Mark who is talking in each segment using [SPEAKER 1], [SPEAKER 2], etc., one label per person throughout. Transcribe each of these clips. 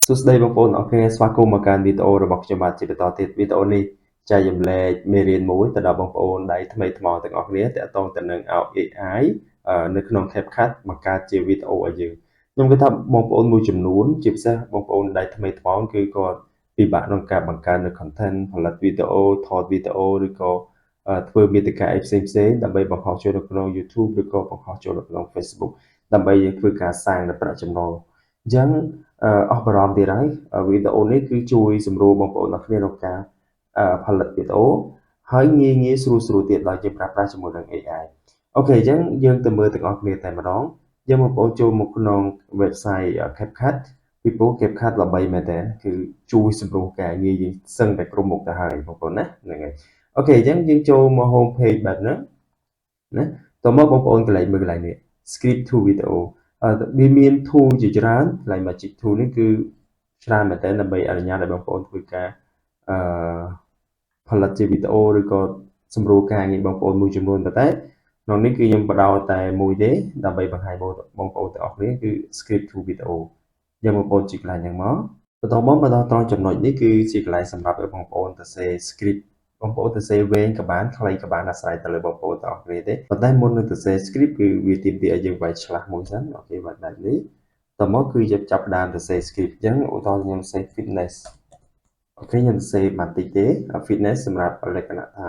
[SPEAKER 1] សួស្តីបងប្អូនអរគុណស្វាគមន៍មកកាន់វីដេអូរបស់ខ្ញុំបាទជាបន្តទៀតវីដេអូនេះចែករំលែកមេរៀនមួយទៅដល់បងប្អូនដែលថ្មីថ្មោងទាំងអស់គ្នាទាក់ទងទៅនឹង AI នៅក្នុង CapCut បង្កើតជាវីដេអូឲ្យយើងខ្ញុំគិតថាបងប្អូនមួយចំនួនជាពិសេសបងប្អូនដែលថ្មីថ្មោងគឺគាត់ពិបាកក្នុងការបង្កើតនៅ content ផលិតវីដេអូថតវីដេអូឬក៏ធ្វើមាតិកាផ្សេងៗដើម្បីបង្ហោះចូលនៅក្នុង YouTube ឬក៏បង្ហោះចូលនៅក្នុង Facebook ដើម្បីយើងធ្វើការសាងនៅប្រាក់ចំណូលអញ្ចឹងអស់បារម្ភទៀតហើយវីដេអូនេះគឺជួយសម្រួលបងប្អូនអរគ្នាក្នុងការផលិតវីដេអូហើយងាយស្រួលទៀតដោយយើងប្រើប្រាស់ជាមួយនឹង AI អូខេអញ្ចឹងយើងទៅមើលទាំងអស់គ្នាតែម្ដងយើងបងប្អូនចូលមកក្នុង website CapCut ពីព្រោះ CapCut ល្បីមែនតើគឺជួយសម្រួលការងារយើងសឹងតែគ្រប់មុខទៅហើយបងប្អូនណាហ្នឹងហើយអូខេអញ្ចឹងយើងចូលមក home page បែបហ្នឹងណាតោះមកបងប្អូនកន្លែងមើលកន្លែងនេះ script to video វាមាន tool ជាច្រើនកន្លែង magic tool នេះគឺច្រើនមែនតើដើម្បីអនុញ្ញាតឲ្យបងប្អូនធ្វើការផលិតជាវីដេអូឬក៏សម្រួលការងារបងប្អូនមួយចំនួនតែក្នុងនេះគឺខ្ញុំបដោតតែមួយទេដើម្បីបង្ហាញបងប្អូនទាំងអស់គ្នាគឺ script to video យើងបងប្អូនជីកកន្លែងហ្នឹងមកបន្តមកដល់ត្រង់ចំណុចនេះគឺជាកន្លែងសម្រាប់ឲ្យបងប្អូនទៅសេ script បងប្អូនទៅសេវែងក៏បានខ្លីក៏បានអាស្រ័យទៅលើបងប្អូនទាំងអស់គ្នាទេប៉ុន្តែមុននឹងទៅសេ script គឺវាទាមទារឲ្យយើងវាយឆ្លាស់មួយសិនអូខេបែបនេះតមកគឺយើងចាប់ដើមទៅសេ script អញ្ចឹងឧទាហរណ៍ខ្ញុំសេ fitness អូខេខ្ញុំសេបន្តិចទេ fitness សម្រាប់លក្ខណៈថា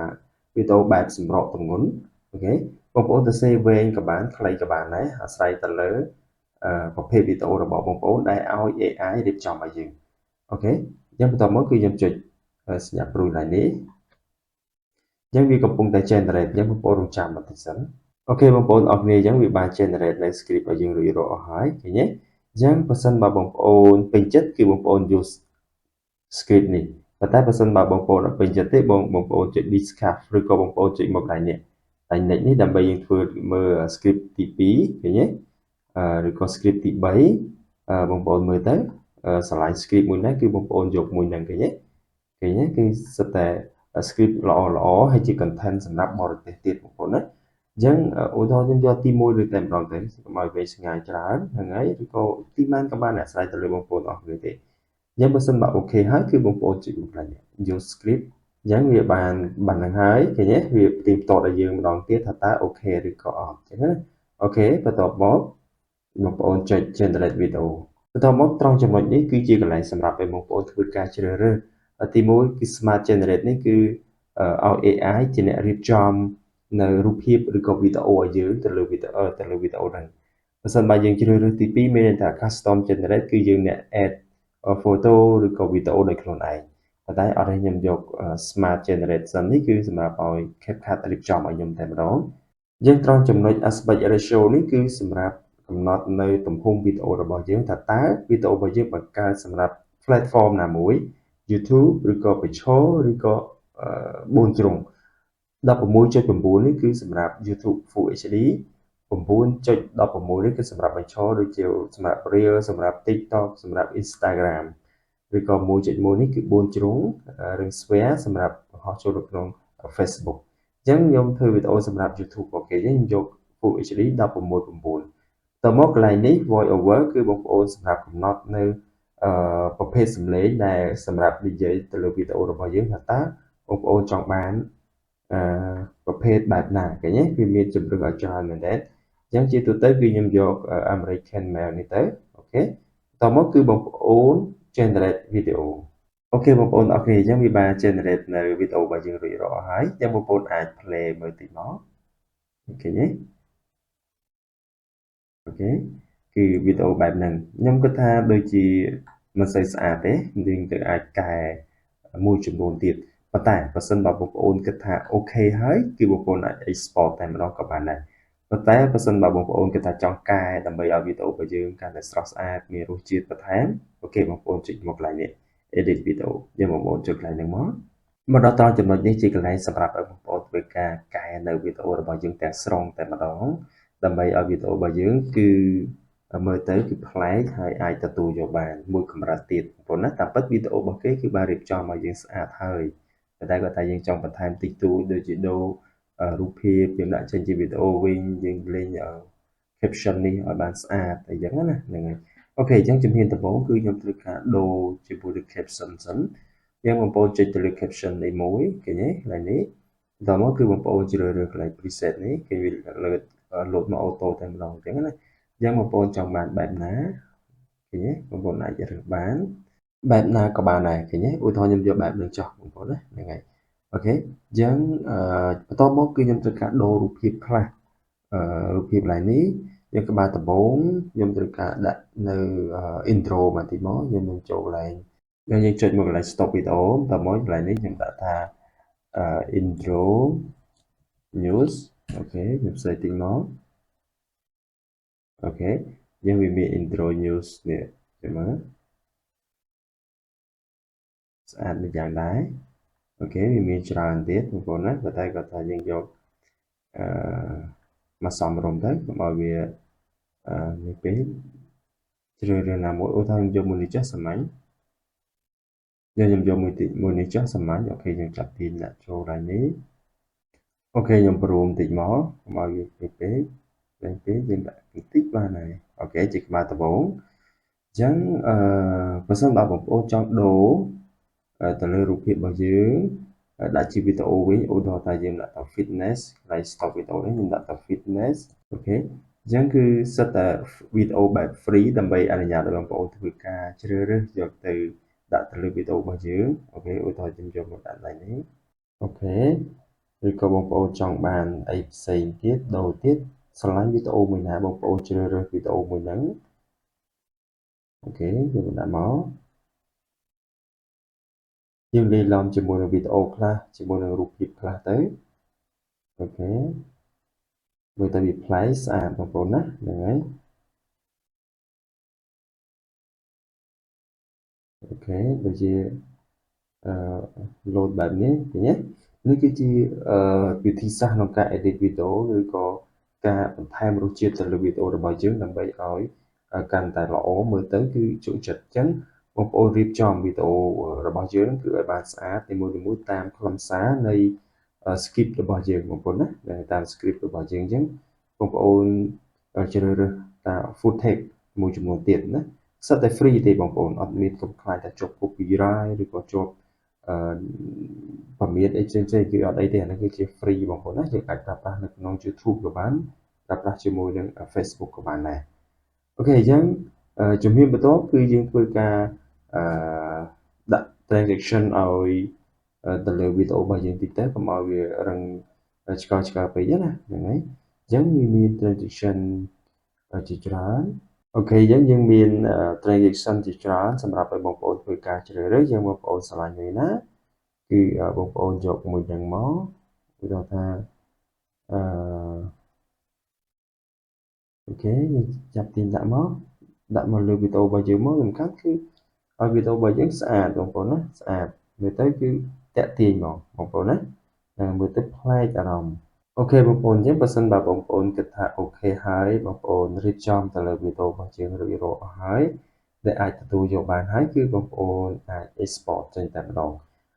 [SPEAKER 1] វីដេអូបែបសម្រកទម្ងន់អូខេបងប្អូនទៅសេវែងក៏បានខ្លីក៏បានដែរអាស្រ័យទៅលើប្រភេទវីដេអូរបស់បងប្អូនដែលឲ្យ AI រៀបចំឲ្យយើងអូខេអញ្ចឹងបន្តមកគឺខ្ញុំចុចសញ្ញាព្រួយឡើងនេះអញ្ចឹងវាកំពុងតែ generate អញ្ចឹងបងប្អូនរងចាំបន្តិចសិនអូខេបងប្អូនអរគ្នាអញ្ចឹងវាបាន generate នៅ script ឲ្យយើងរួចរាល់អស់ហើយឃើញទេអញ្ចឹងបើសិនបើបងប្អូនពេញចិត្តគឺបងប្អូន use script នេះប៉ុន្តែបើសិនបើបងប្អូនអត់ពេញចិត្តទេបងប្អូនចុច discard ឬក៏បងប្អូនចុចមកកន្លែងនេះកន្លែង next នេះដើម្បីយើងធ្វើមើល script ទី2ឃើញទេឬក៏ script ទី3បងប្អូនមើលទៅឆ្លាញ់ script មួយនេះគឺបងប្អូនយកមួយហ្នឹងឃើញទេគឺសិតតែ script ល្អហើយជា content សម្រាប់បរទេសទៀតបងប្អូនណាអញ្ចឹងឧទាហរណ៍ខ្ញុំយកទី1ឬតែម្ដងទៅកុំឲ្យវែងឆ្ងាយច្រើនហ្នឹងហើយឬក៏ទីបានក៏បានអាស្រ័យទៅលើបងប្អូនអស់គ្នាទេអញ្ចឹងបើសិនបើអូខេហើយគឺបងប្អូនចុចមកកន្លែងនេះយក script អញ្ចឹងវាបានហ្នឹងហើយឃើញទេវាផ្ទៀងផ្ទាត់ឲ្យយើងម្ដងទៀតថាតើអូខេឬក៏អត់អញ្ចឹងណាអូខេបន្ទាប់មកបងប្អូនចុច generate video បន្ទាប់មកត្រង់ចំណុចនេះគឺជាកន្លែងសម្រាប់ឲ្យបងប្អូនធ្វើការជ្រើសរើសទី1គឺ smart generate នេះគឺឲ្យ AI ជាអ្នករៀបចំនៅរូបភាពឬក៏វីដេអូឲ្យយើងទៅលើវីដេអូហ្នឹងបើសិនបើយើងជ្រើសរើសទី2មានន័យថា custom generate គឺយើងអ្នក add photo ឬក៏វីដេអូដោយខ្លួនឯងប៉ុន្តែអត់ឲ្យខ្ញុំយក smart generate សិននេះគឺសម្រាប់ឲ្យ CapCut រៀបចំឲ្យខ្ញុំតែម្ដងយើងត្រង់ចំណុច aspect ratio នេះគឺសម្រាប់កំណត់នៅទំហំវីដេអូរបស់យើងថាតើវីដេអូរបស់យើងបង្កើតសម្រាប់ platform ណាមួយ YouTube ឬក៏ Picture ឬក៏4ជ្រុង 16.9 នេះគឺសម្រាប់ YouTube Full HD 9.16 នេះគឺសម្រាប់បញ្ឈរដូចជាសម្រាប់ Reel សម្រាប់ TikTok សម្រាប់ Instagram ឬក៏ 1.1 នេះគឺ4ជ្រុងរឿង Sphere សម្រាប់បង្ហោះចូលក្នុង Facebook អញ្ចឹងខ្ញុំធ្វើវីដេអូសម្រាប់ YouTube អូខេខ្ញុំយក Full HD 16.9តមកកន្លែងនេះ voice over គឺបងប្អូនសម្រាប់កំណត់នៅប្រភេទសំឡេងដែលសម្រាប់និយាយទៅលើវីដេអូរបស់យើងថាតើបងប្អូនចង់បានប្រភេទបែបណាឃើញទេវាមានជម្រើសឲ្យច្រើនមែនទេអញ្ចឹងជាទូទៅគឺខ្ញុំយក American Male នេះទៅអូខេតមកគឺបងប្អូន generate video អូខេបងប្អូនអរគុណអញ្ចឹងវាបាន generate នៅវីដេអូរបស់យើងរួចរាល់ហើយអញ្ចឹងបងប្អូនអាច play មើលតិចមកអូខេទេអូខេគឺវីដេអូបែបហ្នឹងខ្ញុំគិតថាដូចជាមិនសូវស្អាតទេយើងទៅអាចកែមួយចំនួនទៀតប៉ុន្តែបើសិនបើបងប្អូនគិតថាអូខេហើយគឺបងប្អូនអាច export តែម្ដងក៏បានដែរប៉ុន្តែបើសិនបើបងប្អូនគិតថាចង់កែដើម្បីឲ្យវីដេអូរបស់យើងកាន់តែស្រស់ស្អាតមានរសជាតិបន្ថែមអូខេបងប្អូនចុចមកកន្លែងនេះ edit video យើងបងប្អូនចុចកន្លែងហ្នឹងមកដល់ត្រង់ចំណុចនេះជាកន្លែងសម្រាប់ឲ្យបងប្អូនធ្វើការកែនៅវីដេអូរបស់យើងទាំងស្រុងតែម្ដងដើម្បីឲ្យវីដេអូរបស់យើងគឺមើលទៅគឺប្លែកហើយអាចទទួលយកបានមួយកម្រិតទៀតបងប្អូនណាតាមពិតវីដេអូរបស់គេគឺបានរៀបចំឲ្យយើងស្អាតហើយតែគាត់ថាយើងចង់បន្ថែមតិចតួចដូចជាដូររូបភាពយើងដាក់ចេញជាវីដេអូវិញយើងលេងcaption នេះឲ្យបានស្អាតអីចឹងណាហ្នឹងហើយ អូខេអញ្ចឹងជំហានដំបូងគឺខ្ញុំត្រូវការដូរជាមួយនឹង caption សិនយើងបងប្អូនចុចទៅលើ caption នេះមួយឃើញទេកន្លែងនេះដល់មកគឺបងប្អូនជ្រើសរើសកន្លែង preset នេះគេវាលើកលោតមក auto តែម្ដងអញ្ចឹងណាអញ្ចឹងបងប្អូនចង់បានបែបណាឃើញទេបងប្អូនអាចរើសបានបែបណាក៏បានដែរឃើញទេឧទាហរណ៍ខ្ញុំយកបែបនេះចុះបងប្អូនណាហ្នឹងហើយអូខេអញ្ចឹងបន្ទាប់មកគឺខ្ញុំត្រូវការដូររូបភាពខ្លះរូបភាពកន្លែងនេះយើងក្បាលដំបូងខ្ញុំត្រូវការដាក់នៅ intro បន្តិចមកយើងនឹងចូលកន្លែងយើងចុចមកកន្លែង stop video បន្តមកកន្លែងនេះខ្ញុំដាក់ថា intro news អូខេខ្ញុំសេតិចមកអូខេយើងវាមាន intro news នេះចាំមើលស្អាតមួយយ៉ាងដែរអូខេវាមានច្រើនទៀតបងប្អូនណាប៉ុន្តែគាត់ថាយើងយកមកសំរុំទៅកុំឲ្យវានេះពេកជ្រើសរើសណាមួយឧទាហរណ៍ខ្ញុំយកមួយនេះចុះសាមញ្ញខ្ញុំយកមួយនេះចុះសាមញ្ញអូខេយើងចាប់ទាញដាក់ចូលឡើងនេះអូខេខ្ញុំព្រមតិចមកកុំឲ្យវាពេកឡើងពេកយើងដាក់បន្តិចបានហើយអូខេជាក្បាលដំបូងអញ្ចឹងបើសិនបើបងប្អូនចង់ដូរទៅលើរូបភាពរបស់យើងដាក់ជាវីដេអូវិញឧទាហរណ៍ថាយើងដាក់ទៅ fitness កន្លែង stop វីដេអូនេះខ្ញុំដាក់ទៅ fitness អូខេអញ្ចឹងគឺសិតតែវីដេអូបែប free ដើម្បីអនុញ្ញាតឲ្យបងប្អូនធ្វើការជ្រើសរើសយកទៅដាក់ទៅលើវីដេអូរបស់យើងអូខេឧទាហរណ៍ខ្ញុំយកមកដាក់ឡើងនេះអូខេឬក៏បងប្អូនចង់បានអីផ្សេងទៀតដូរទៀតស្រឡាញ់វីដេអូមួយណាបងប្អូនជ្រើសរើសវីដេអូមួយហ្នឹងអូខេយើងដាក់មកយើងលាយឡំជាមួយនឹងវីដេអូខ្លះជាមួយនឹងរូបភាពខ្លះទៅអូខេមើលទៅវាប្លែកស្អាតបងប្អូនណាហ្នឹងហើយអូខេដូចជាload បែបនេះឃើញទេនេះគឺជាវិធីសាស្ត្រក្នុងការ edit វីដេអូឬក៏ការបន្ថែមរសជាតិទៅលើវីដេអូរបស់យើងដើម្បីឲ្យកាន់តែល្អមើលទៅគឺជក់ចិត្តអញ្ចឹងបងប្អូនរៀបចំវីដេអូរបស់យើងគឺឲ្យបានស្អាតនីមួយៗតាមខ្លឹមសារនៃ script របស់យើងបងប្អូនណាតាម script របស់យើងអញ្ចឹងបងប្អូនជ្រើសរើសតាម footage មួយចំនួនទៀតណាសិតតែ free ទេបងប្អូនអត់មានកុំខ្លាចថាជាប់ copyright ឬក៏ជាប់permit អីផ្សេងៗគឺអត់អីទេអានេះគឺជា free បងប្អូនណាយើងអាចប្រើប្រាស់នៅក្នុង YouTube ក៏បានប្រើប្រាស់ជាមួយនឹង Facebook ក៏បានដែរអូខេអញ្ចឹងជំហានបន្ទាប់គឺយើងធ្វើការដាក់ transition ឲ្យទៅលើវីដេអូរបស់យើងតិចទៅកុំឲ្យវារឹងឆ្កល់ពេកណាហ្នឹងហើយអញ្ចឹងវាមាន transition ជាច្រើនអូខេអញ្ចឹងយើងមាន transition ជាច្រើនសម្រាប់ឲ្យបងប្អូនធ្វើការជ្រើសរើសយើងបងប្អូនឆ្លាញ់មួយណាគឺបងប្អូនយកមួយយ៉ាងមកគឺថាអូខេយើងចាប់ទាញដាក់មកលើវីដេអូរបស់យើងមកសំខាន់គឺឲ្យវីដេអូរបស់យើងស្អាតបងប្អូនណាស្អាតមើលទៅគឺតាក់ទាញមកបងប្អូនណាមើលទៅប្លែកអារម្មណ៍អូខេបងប្អូនអញ្ចឹងបើសិនបើបងប្អូនគិតថាអូខេហើយបងប្អូនរៀបចំទៅលើវីដេអូរបស់យើងរួចរាល់អស់ហើយដែលអាចទទួលយកបានហើយគឺបងប្អូនអាច export ចេញតែម្ដង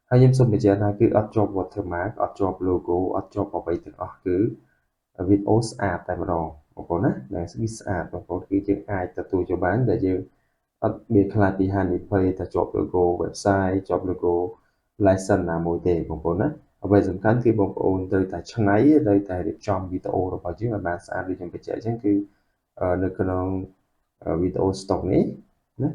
[SPEAKER 1] ហើយខ្ញុំសូមបញ្ជាក់ថាគឺអត់ជាប់ watermark អត់ជាប់ logo អត់ជាប់អ្វីទាំងអស់គឺវីដេអូស្អាតតែម្ដងបងប្អូនណាដែលស្អាតបងប្អូនគឺយើងអាចទទួលយកបានដែលយើងអត់មានខ្លាចពីហានិភ័យថាជាប់ logo website ជាប់ logo license ណាមួយទេបងប្អូនណាអ្វីសំខាន់គឺបងប្អូនត្រូវតែច្នៃត្រូវតែរៀបចំវីដេអូរបស់យើងឲ្យបានស្អាតដូចខ្ញុំបញ្ជាក់អញ្ចឹងគឺនៅក្នុងវីដេអូ stock នេះណា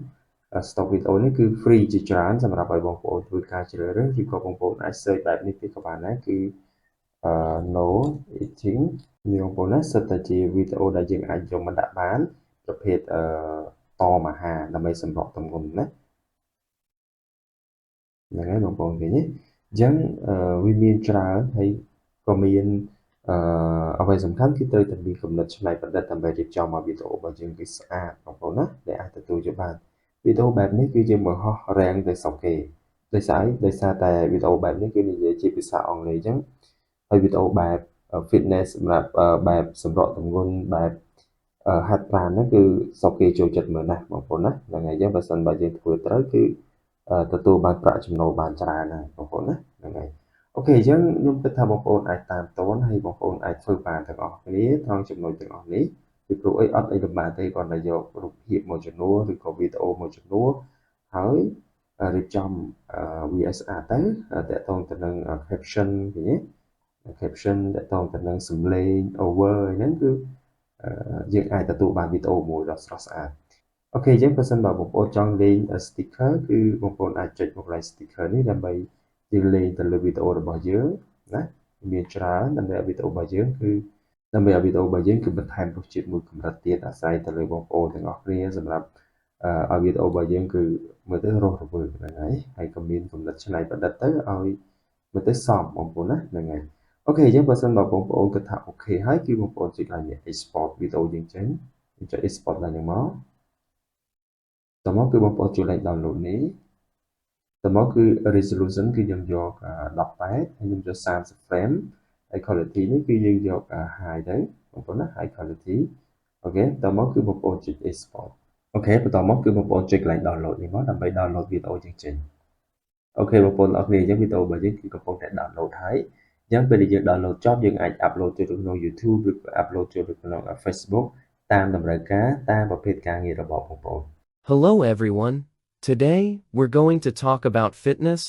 [SPEAKER 1] stock វីដេអូនេះគឺ free ជាច្រើនសម្រាប់ឲ្យបងប្អូនធ្វើការជ្រើសរើសឬក៏បងប្អូនអាច search បែបនេះទៀតក៏បានដែរគឺno eating នេះបងប្អូនណាសិតតែជាវីដេអូដែលយើងអាចយកមកដាក់បានប្រភេទតមអាហារដើម្បីសម្រក់ទម្ងន់ណាហ្នឹងហើយបងប្អូនឃើញទេអញ្ចឹងវាមានច្រើនហើយក៏មានអ្វីសំខាន់គឺត្រូវតែមានគំនិតច្នៃប្រឌិតដើម្បីរៀបចំមកវីដេអូរបស់យើងគឺស្អាតបងប្អូនណាដែលអាចទទួលយកបានវីដេអូបែបនេះគឺយើងបង្ហោះរាំងទៅស្រុកគេដោយសារតែវីដេអូបែបនេះគឺនិយាយជាភាសាអង់គ្លេសអញ្ចឹងហើយវីដេអូបែប fitness សម្រាប់បែបសម្រក់ទម្ងន់បែបហាត់ប្រាណហ្នឹងគឺស្រុកគេចូលចិត្តមើលណាស់បងប្អូនណាហ្នឹងហើយអញ្ចឹងបើសិនបើយើងធ្វើត្រូវគឺទទួលបានប្រាក់ចំណូលបានច្រើនហើយបងប្អូនណាហ្នឹងហើយអូខេអញ្ចឹងខ្ញុំគិតថាបងប្អូនអាចតាមទាន់ហើយបងប្អូនអាចធ្វើបានទាំងអស់គ្នាត្រង់ចំណុចទាំងអស់នេះ ពីព្រោះអីអត់អីលំបាកទេគ្រាន់តែយករូបភាពមួយចំនួនឬក៏វីដេអូមួយចំនួនហើយរៀបចំវាឲ្យស្អាតទៅតាក់ទងទៅនឹង caption ឃើញទេ caption តាក់ទងទៅនឹងសំឡេង over ហ្នឹងគឺយើងអាចទទួលបានវីដេអូមួយដ៏ស្រស់ស្អាតអូខេអញ្ចឹងបើសិនបើបងប្អូនចង់លេង sticker គឺបងប្អូនអាចចុចមកកន្លែង sticker នេះដើម្បីយើងលេងទៅលើវីដេអូរបស់យើងណាមានច្រើនដើម្បីឲ្យវីដេអូរបស់យើងគឺបន្ថែមរសជាតិមួយកម្រិតទៀតអាស្រ័យទៅលើបងប្អូនទាំងអស់គ្នាសម្រាប់ឲ្យវីដេអូរបស់យើងគឺមើលទៅរស់រវើកហ្នឹងហើយក៏មានគំនិតច្នៃប្រឌិតទៅឲ្យមើលទៅសមបងប្អូនណាហ្នឹងហើយអូខេអញ្ចឹងបើសិនបើបងប្អូនគិតថាអូខេហើយគឺបងប្អូនចុចឡើង export វីដេអូយើងចេញចុច export ឡើងហ្នឹងមកតមកគឺបងប្អូនចុចលេខ download នេះតមកគឺ resolution គឺខ្ញុំយក18ហើយខ្ញុំយក30 frame ហើយ quality នេះគឺយើងយក high ទៅបងប្អូនណា high quality អូខេតមកគឺបងប្អូនចុច export អូខេបន្តមកគឺបងប្អូនចុចកន្លែង download នេះមកដើម្បី download វីដេអូយើងចេញអូខេបងប្អូនអរគុណអញ្ចឹងវីដេអូរបស់យើងគឺកំពុងតែ download ហើយអញ្ចឹងពេលដែលយើង download ចប់យើងអាច upload ចូលទៅក្នុង YouTube ឬក៏ upload ចូលទៅក្នុង Facebook តាមតម្រូវការតាមប្រភេទការងាររបស់បងប្អូន
[SPEAKER 2] Hello everyone. Today, we're going to talk about fitness,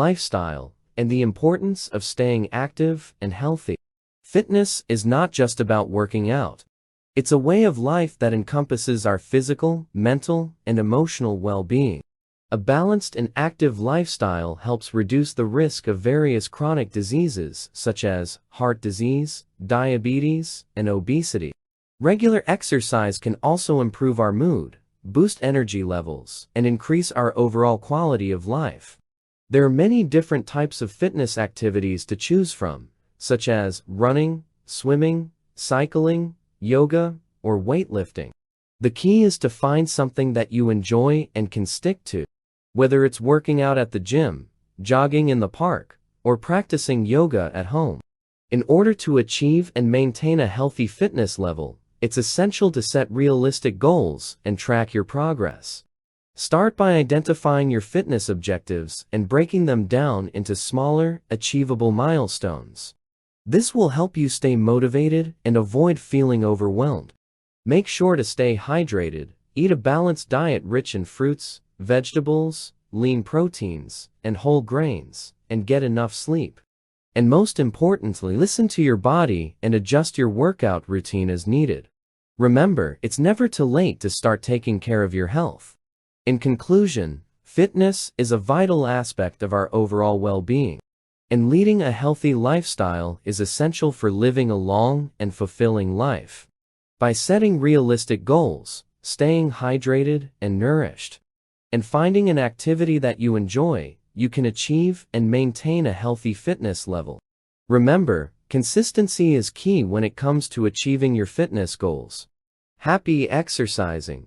[SPEAKER 2] lifestyle, and the importance of staying active and healthy. Fitness is not just about working out. It's a way of life that encompasses our physical, mental, and emotional well-being. A balanced and active lifestyle helps reduce the risk of various chronic diseases such as heart disease, diabetes, and obesity. Regular exercise can also improve our mood, boost energy levels, and increase our overall quality of life. There are many different types of fitness activities to choose from, such as running, swimming, cycling, yoga, or weightlifting. The key is to find something that you enjoy and can stick to. Whether it's working out at the gym, jogging in the park, or practicing yoga at home. In order to achieve and maintain a healthy fitness level, it's essential to set realistic goals and track your progress. Start by identifying your fitness objectives and breaking them down into smaller, achievable milestones. This will help you stay motivated and avoid feeling overwhelmed. Make sure to stay hydrated, eat a balanced diet rich in fruits, vegetables, lean proteins, and whole grains, and get enough sleep. And most importantly, listen to your body and adjust your workout routine as needed. Remember, it's never too late to start taking care of your health. In conclusion, fitness is a vital aspect of our overall well-being, and leading a healthy lifestyle is essential for living a long and fulfilling life. By setting realistic goals, staying hydrated and nourished, and finding an activity that you enjoy, you can achieve and maintain a healthy fitness level. Remember, consistency is key when it comes to achieving your fitness goals. Happy exercising!